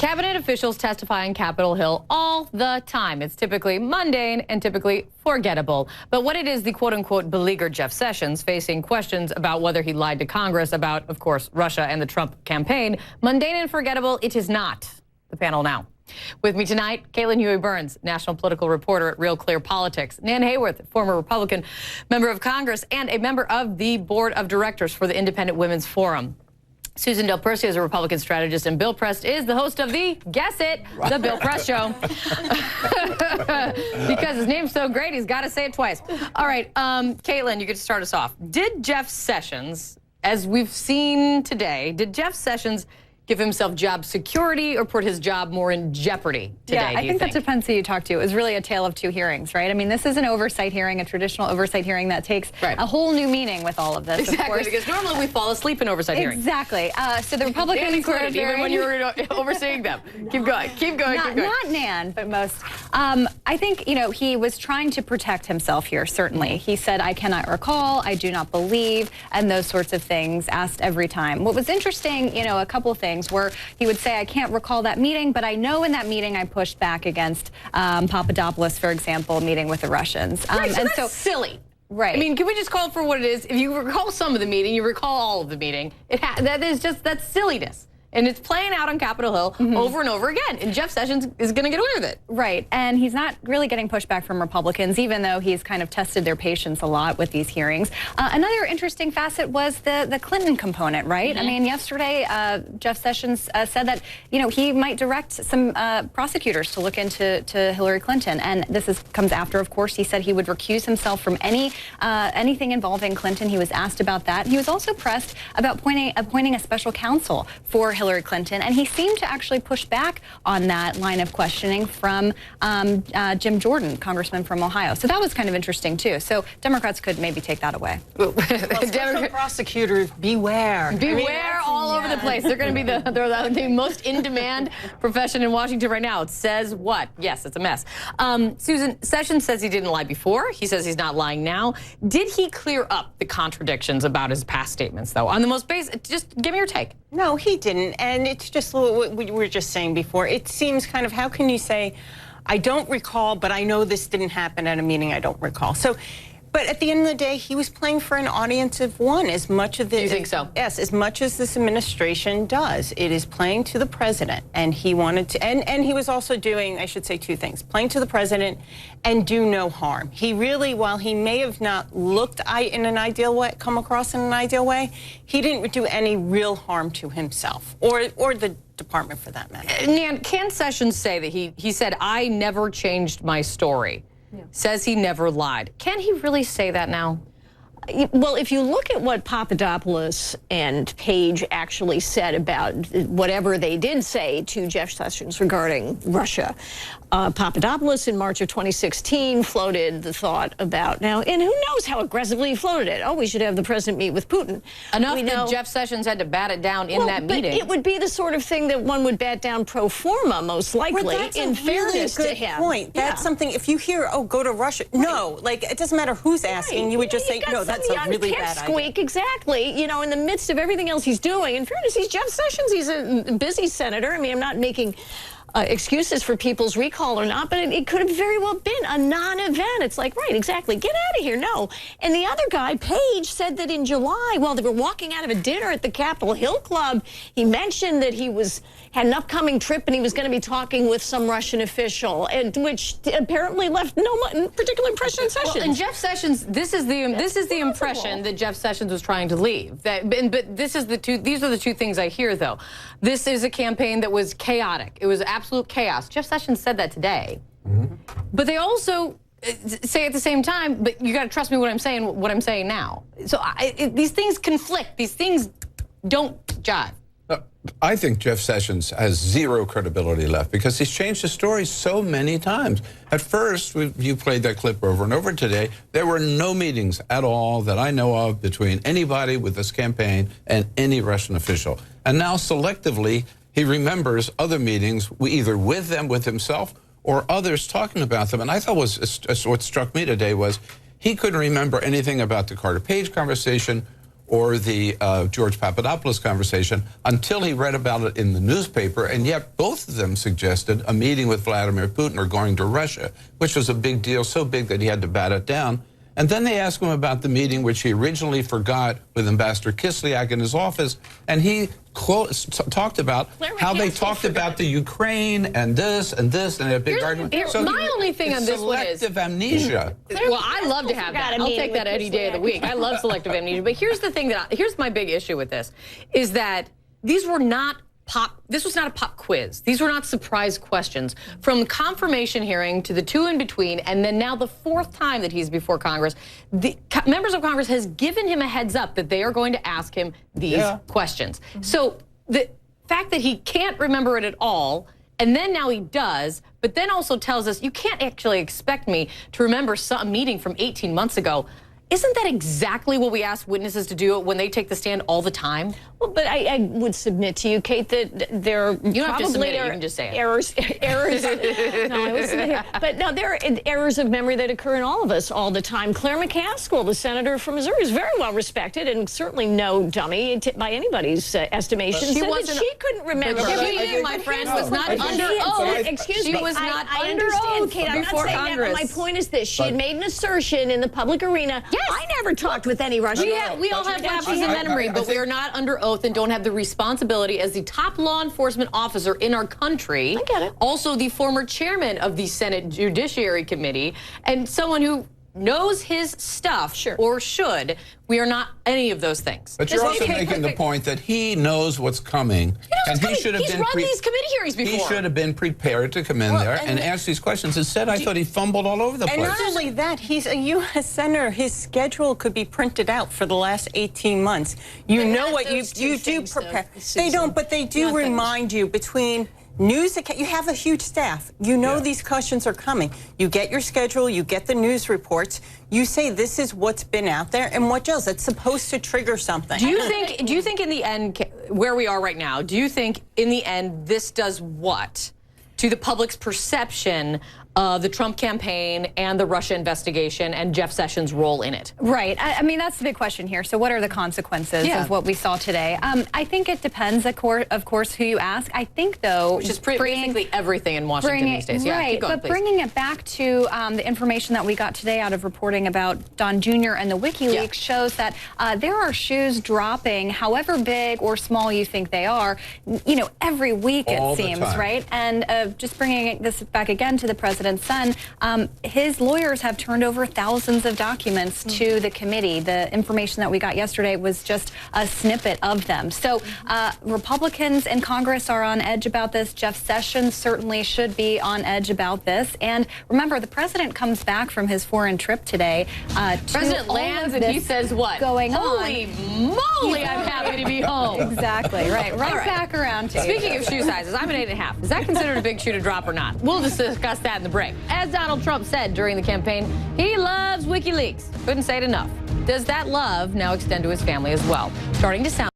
Cabinet officials testify on Capitol Hill all the time. It's typically mundane and typically forgettable. But what it is, the quote-unquote beleaguered Jeff Sessions facing questions about whether he lied to Congress about, of course, Russia and the Trump campaign. Mundane and forgettable, it is not. The panel now. With me tonight, Caitlin Huey-Burns, national political reporter at Real Clear Politics. Nan Hayworth, former Republican member of Congress and a member of the board of directors for the Independent Women's Forum. Susan Del Percio is a Republican strategist, and Bill Press is the host of the, guess it, the Bill Press Show. Because his name's so great, he's got to say it twice. All right, Caitlin, you get to start us off. Did Jeff Sessions, as we've seen today, did Jeff Sessions give himself job security or put his job more in jeopardy today? Yeah, I think that depends who you talk to. It was really a tale of two hearings, right? I mean, this is an oversight hearing, a traditional oversight hearing that takes a whole new meaning with all of this. Exactly, of course. Because normally we fall asleep in oversight hearings. Exactly. So the Republicans were even when you were overseeing them. Keep going, keep going, keep going. Not Nan, but most. I think, you know, he was trying to protect himself here, certainly. He said, I cannot recall, I do not believe, and those sorts of things asked every time. What was interesting, you know, a couple of things were he would say, I can't recall that meeting, but I know in that meeting I pushed back against Papadopoulos, for example, meeting with the Russians. Right, so that's silly. Right. I mean, can we just call it for what it is? If you recall some of the meeting, you recall all of the meeting. That's silliness. And it's playing out on Capitol Hill over and over again. And Jeff Sessions is going to get away with it. Right. And he's not really getting pushback from Republicans, even though he's kind of tested their patience a lot with these hearings. Another interesting facet was the Clinton component, right? I mean, yesterday, Jeff Sessions said that, you know, he might direct some prosecutors to look into Hillary Clinton. And this comes after, of course, he said he would recuse himself from anything involving Clinton. He was asked about that. He was also pressed about appointing a special counsel for Hillary Clinton, and he seemed to actually push back on that line of questioning from Jim Jordan, congressman from Ohio. So that was kind of interesting, too. So Democrats could maybe take that away. Well, special prosecutors, beware. Beware all over the place. They're going to be the most in-demand profession in Washington right now. It says what? Yes, it's a mess. Susan, Sessions says he didn't lie before. He says he's not lying now. Did he clear up the contradictions about his past statements, though? On the most basic, just give me your take. No, he didn't. And it's just what we were just saying before. It seems kind of, how can you say, I don't recall, but I know this didn't happen at a meeting I don't recall. So, but at the end of the day, he was playing for an audience of one as much of the... You think so? Yes, as much as this administration does. It is playing to the president, and he wanted to... And he was also doing, I should say, two things. Playing to the president and do no harm. He really, while he may have not looked in an ideal way, come across in an ideal way, he didn't do any real harm to himself or the department for that matter. Nan, can Sessions say that he said, I never changed my story? Yeah. Says he never lied. Can he really say that now? Well, if you look at what Papadopoulos and Page actually said about whatever they did say to Jeff Sessions regarding Russia, Papadopoulos in March of 2016 floated the thought about now, and who knows how aggressively he floated it. Oh, we should have the president meet with Putin. Enough that Jeff Sessions had to bat it down in that meeting. But it would be the sort of thing that one would bat down pro forma, most likely, in fairness to him. Point. That's something, if you hear, oh, go to Russia. Right. No, like, it doesn't matter who's asking. You would just say, no, that's a really bad idea. Exactly, you know, in the midst of everything else he's doing. In fairness, he's Jeff Sessions. He's a busy senator. I mean, I'm not making excuses for people's recall or not, but it could have very well been a non-event. It's like, right, exactly, get out of here, no. And the other guy, Page, said that in July, while they were walking out of a dinner at the Capitol Hill Club, he mentioned that he had an upcoming trip and he was going to be talking with some Russian official, and which apparently left no particular impression on Sessions. Well, and Jeff Sessions, this is the impression that Jeff Sessions was trying to leave. But these are the two things I hear, though. This is a campaign that was chaotic. It was absolute chaos. Jeff Sessions said that today. But they also say at the same time, but you got to trust me what I'm saying now. So these things conflict. These things don't jive. I think Jeff Sessions has zero credibility left because he's changed his story so many times. At first, you played that clip over and over today, there were no meetings at all that I know of between anybody with this campaign and any Russian official. And now selectively, he remembers other meetings, either with them, with himself, or others talking about them. And I thought what struck me today was he couldn't remember anything about the Carter Page conversation or the George Papadopoulos conversation until he read about it in the newspaper, and yet both of them suggested a meeting with Vladimir Putin or going to Russia, which was a big deal, so big that he had to bat it down. And then they asked him about the meeting, which he originally forgot, with Ambassador Kislyak in his office, and he talked about how they talked about the Ukraine and this and this and a big argument. So my only thing on this one is selective amnesia. Well, I love to have that. I'll take that any day of the week. I love selective amnesia. But here's the thing here's my big issue with this, is that these were not this was not a pop quiz. These were not surprise questions. From confirmation hearing to the two in between, and then now the fourth time that he's before Congress, the members of Congress has given him a heads up that they are going to ask him these questions. So the fact that he can't remember it at all, and then now he does, but then also tells us, you can't actually expect me to remember a meeting from 18 months ago. Isn't that exactly what we ask witnesses to do when they take the stand all the time? Well, but I would submit to you, Kate, that there you don't have to submit it, you can just say it. errors. No, I would submit it. But no, there are errors of memory that occur in all of us all the time. Claire McCaskill, the senator from Missouri, is very well respected and certainly no dummy by anybody's estimation. She said wasn't. That she couldn't remember. She, my friend, was not under oath. Excuse me. She was not I under understand, oath Kate. I'm not before saying Congress. that, but my point is this: she had made an assertion in the public arena. Yes. I never talked with any Russian. We all have lapses in memory, but we are not under oath and don't have the responsibility as the top law enforcement officer in our country. I get it. Also the former chairman of the Senate Judiciary Committee and someone who knows his stuff, or should. We are not any of those things. But you're also making the point that he knows what's coming. And he should have been run these committee hearings before. He should have been prepared to come in there and ask these questions. Instead, I thought he fumbled all over the place. And not only that, he's a U.S. senator. His schedule could be printed out for the last 18 months. You know what you do prepare. They don't, but they do remind you between news, you have a huge staff. You know these questions are coming. You get your schedule, you get the news reports, you say this is what's been out there and what does. It's supposed to trigger something. Do you think in the end, where we are right now, do you think in the end this does what to the public's perception of the Trump campaign and the Russia investigation and Jeff Sessions' role in it? Right. I mean, that's the big question here. So what are the consequences of what we saw today? I think it depends, of course, who you ask. I think, though, which is basically everything in Washington these days. Yeah, right, keep going, but bringing it back to the information that we got today out of reporting about Don Jr. and the WikiLeaks shows that there are shoes dropping, however big or small you think they are, you know, every week it seems, right? And just bringing this back again to the president's son, his lawyers have turned over thousands of documents to the committee. The information that we got yesterday was just a snippet of them. So Republicans in Congress are on edge about this. Jeff Sessions certainly should be on edge about this. And remember, the president comes back from his foreign trip today. President lands and he says what? Holy moly, I'm happy to be home. Exactly, right back around to Speaking of shoe sizes, I'm an 8.5. Is that considered a big shoe to drop or not? We'll just discuss that in the break. As Donald Trump said during the campaign, he loves WikiLeaks. Couldn't say it enough. Does that love now extend to his family as well? Starting to sound